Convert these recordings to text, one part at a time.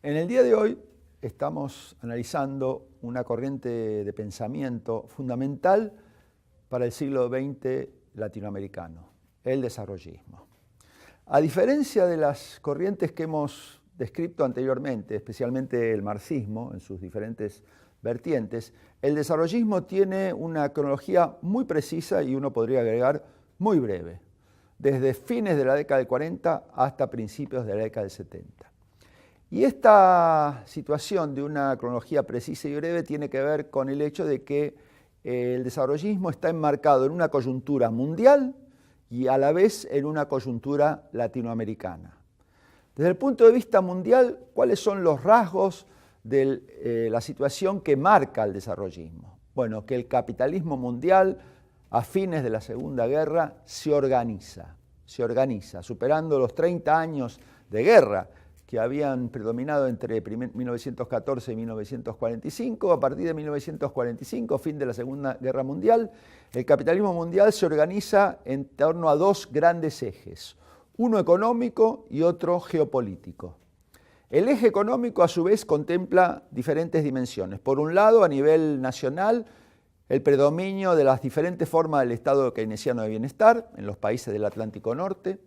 En el día de hoy estamos analizando una corriente de pensamiento fundamental para el siglo XX latinoamericano, el desarrollismo. A diferencia de las corrientes que hemos descrito anteriormente, especialmente el marxismo en sus diferentes vertientes, el desarrollismo tiene una cronología muy precisa y uno podría agregar muy breve, desde fines de la década del 40 hasta principios de la década del 70. Y esta situación de una cronología precisa y breve tiene que ver con el hecho de que el desarrollismo está enmarcado en una coyuntura mundial y a la vez en una coyuntura latinoamericana. Desde el punto de vista mundial, ¿cuáles son los rasgos de la situación que marca el desarrollismo? Bueno, que el capitalismo mundial a fines de la Segunda Guerra se organiza, superando los 30 años de guerra que habían predominado entre 1914 y 1945. A partir de 1945, fin de la Segunda Guerra Mundial, el capitalismo mundial se organiza en torno a dos grandes ejes, uno económico y otro geopolítico. El eje económico, a su vez, contempla diferentes dimensiones. Por un lado, a nivel nacional, el predominio de las diferentes formas del Estado keynesiano de bienestar en los países del Atlántico Norte.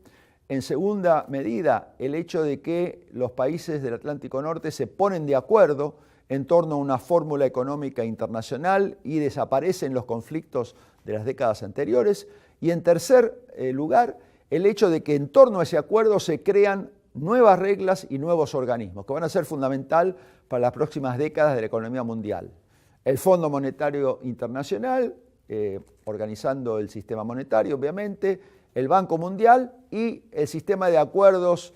En segunda medida, el hecho de que los países del Atlántico Norte se ponen de acuerdo en torno a una fórmula económica internacional y desaparecen los conflictos de las décadas anteriores. Y en tercer lugar, el hecho de que en torno a ese acuerdo se crean nuevas reglas y nuevos organismos que van a ser fundamental para las próximas décadas de la economía mundial. El Fondo Monetario Internacional, organizando el sistema monetario, obviamente, el Banco Mundial y el sistema de acuerdos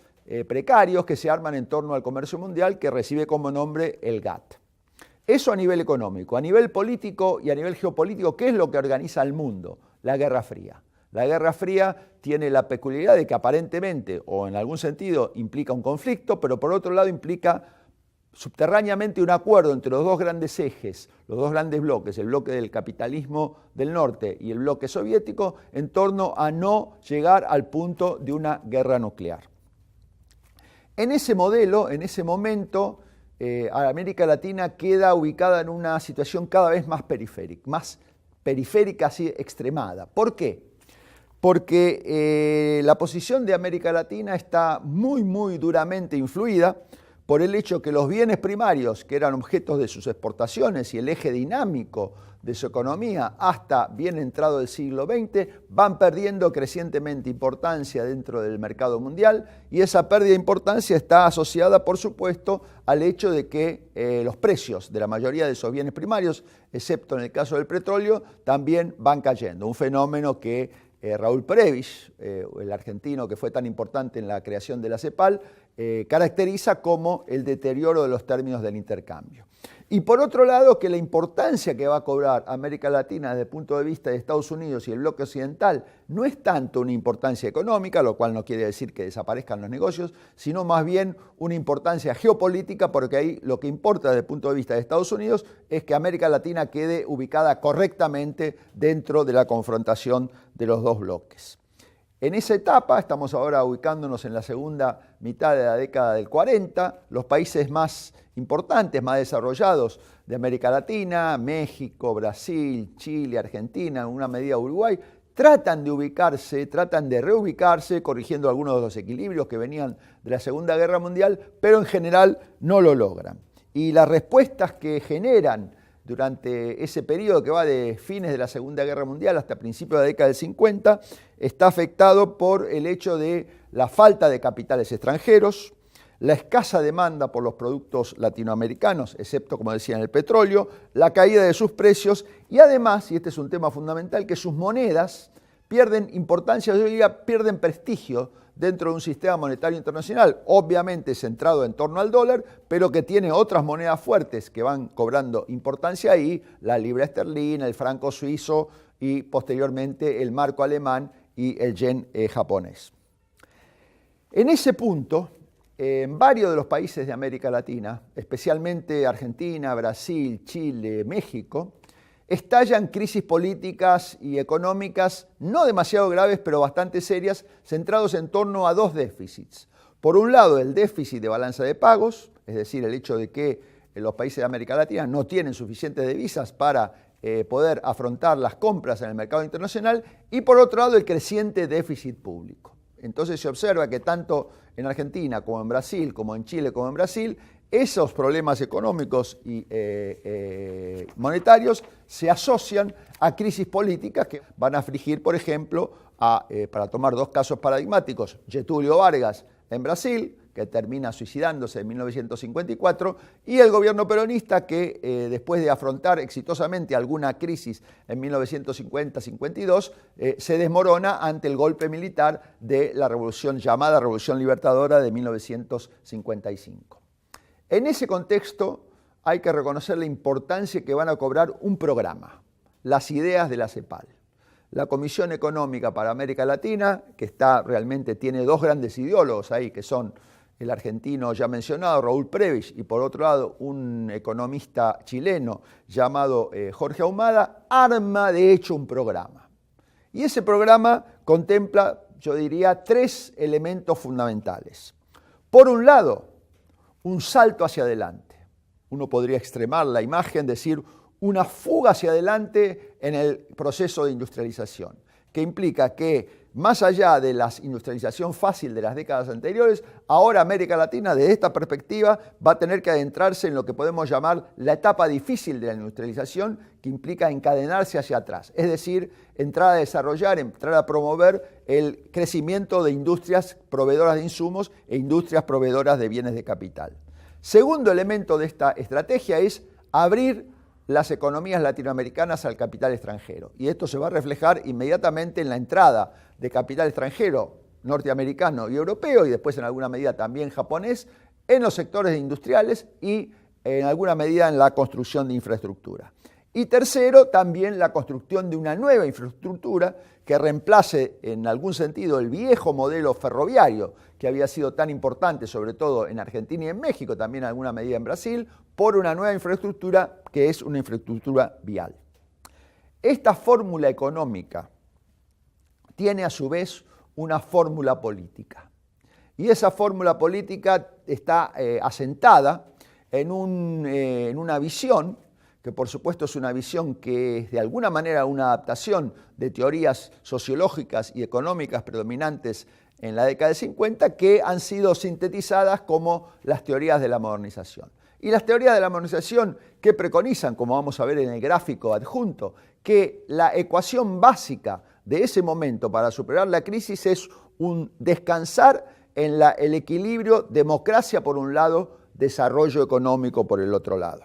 precarios que se arman en torno al comercio mundial, que recibe como nombre el GATT. Eso a nivel económico. A nivel político y a nivel geopolítico, ¿qué es lo que organiza el mundo? La Guerra Fría. La Guerra Fría tiene la peculiaridad de que aparentemente, o en algún sentido, implica un conflicto, pero por otro lado implica subterráneamente un acuerdo entre los dos grandes ejes, los dos grandes bloques, el bloque del capitalismo del norte y el bloque soviético, en torno a no llegar al punto de una guerra nuclear. En ese modelo, en ese momento, América Latina queda ubicada en una situación cada vez más periférica, así extremada. ¿Por qué? Porque la posición de América Latina está muy duramente influida por el hecho que los bienes primarios, que eran objetos de sus exportaciones y el eje dinámico de su economía hasta bien entrado el siglo XX, van perdiendo crecientemente importancia dentro del mercado mundial, y esa pérdida de importancia está asociada, por supuesto, al hecho de que los precios de la mayoría de esos bienes primarios, excepto en el caso del petróleo, también van cayendo. Un fenómeno que Raúl Prebisch, el argentino que fue tan importante en la creación de la CEPAL, caracteriza como el deterioro de los términos del intercambio. Y por otro lado, que la importancia que va a cobrar América Latina desde el punto de vista de Estados Unidos y el bloque occidental no es tanto una importancia económica, lo cual no quiere decir que desaparezcan los negocios, sino más bien una importancia geopolítica, porque ahí lo que importa desde el punto de vista de Estados Unidos es que América Latina quede ubicada correctamente dentro de la confrontación de los dos bloques. En esa etapa, estamos ahora ubicándonos en la segunda mitad de la década del 40, los países más importantes, más desarrollados de América Latina, México, Brasil, Chile, Argentina, en una medida Uruguay, tratan de reubicarse, corrigiendo algunos de los equilibrios que venían de la Segunda Guerra Mundial, pero en general no lo logran. Y las respuestas que generan durante ese periodo que va de fines de la Segunda Guerra Mundial hasta principios de la década del 50, está afectado por el hecho de la falta de capitales extranjeros, la escasa demanda por los productos latinoamericanos, excepto, como decía, en el petróleo, la caída de sus precios y además, y este es un tema fundamental, que sus monedas pierden importancia, yo diría, pierden prestigio dentro de un sistema monetario internacional, obviamente centrado en torno al dólar, pero que tiene otras monedas fuertes que van cobrando importancia ahí, la libra esterlina, el franco suizo y posteriormente el marco alemán y el yen japonés. En ese punto, en varios de los países de América Latina, especialmente Argentina, Brasil, Chile, México, estallan crisis políticas y económicas no demasiado graves, pero bastante serias, centrados en torno a dos déficits. Por un lado, el déficit de balanza de pagos, es decir, el hecho de que los países de América Latina no tienen suficientes divisas para poder afrontar las compras en el mercado internacional, y por otro lado el creciente déficit público. Entonces se observa que tanto en Argentina como en Brasil, como en Chile, como en Brasil, esos problemas económicos y monetarios se asocian a crisis políticas que van a afligir, por ejemplo, para tomar dos casos paradigmáticos, Getúlio Vargas en Brasil, que termina suicidándose en 1954, y el gobierno peronista que después de afrontar exitosamente alguna crisis en 1950-52, se desmorona ante el golpe militar de la revolución llamada Revolución Libertadora de 1955. En ese contexto hay que reconocer la importancia que van a cobrar un programa, las ideas de la CEPAL. La Comisión Económica para América Latina, que tiene dos grandes ideólogos ahí, que son el argentino ya mencionado, Raúl Prebisch, y por otro lado un economista chileno llamado Jorge Ahumada, arma de hecho un programa. Y ese programa contempla, yo diría, tres elementos fundamentales. Por un lado, un salto hacia adelante. Uno podría extremar la imagen, decir una fuga hacia adelante en el proceso de industrialización, que implica que más allá de la industrialización fácil de las décadas anteriores, ahora América Latina, desde esta perspectiva, va a tener que adentrarse en lo que podemos llamar la etapa difícil de la industrialización, que implica encadenarse hacia atrás, es decir, entrar a desarrollar, entrar a promover el crecimiento de industrias proveedoras de insumos e industrias proveedoras de bienes de capital. Segundo elemento de esta estrategia es abrir las economías latinoamericanas al capital extranjero. Y esto se va a reflejar inmediatamente en la entrada de capital extranjero norteamericano y europeo, y después en alguna medida también japonés, en los sectores industriales y en alguna medida en la construcción de infraestructura. Y tercero, también la construcción de una nueva infraestructura que reemplace en algún sentido el viejo modelo ferroviario que había sido tan importante, sobre todo en Argentina y en México, también en alguna medida en Brasil, por una nueva infraestructura que es una infraestructura vial. Esta fórmula económica tiene a su vez una fórmula política. Y esa fórmula política está asentada en una visión, que por supuesto es una visión que es de alguna manera una adaptación de teorías sociológicas y económicas predominantes en la década de 50, que han sido sintetizadas como las teorías de la modernización. Y las teorías de la modernización que preconizan, como vamos a ver en el gráfico adjunto, que la ecuación básica de ese momento para superar la crisis es un descansar en el equilibrio democracia por un lado, desarrollo económico por el otro lado.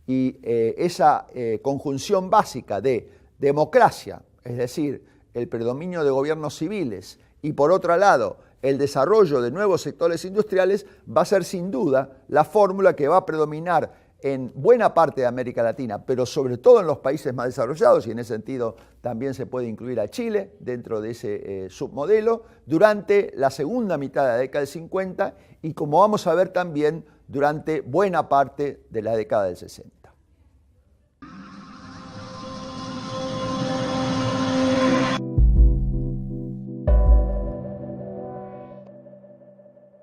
Y esa conjunción básica de democracia, es decir, el predominio de gobiernos civiles, y por otro lado, el desarrollo de nuevos sectores industriales, va a ser sin duda la fórmula que va a predominar en buena parte de América Latina, pero sobre todo en los países más desarrollados, y en ese sentido también se puede incluir a Chile dentro de ese submodelo, durante la segunda mitad de la década del 50 y, como vamos a ver también, durante buena parte de la década del 60.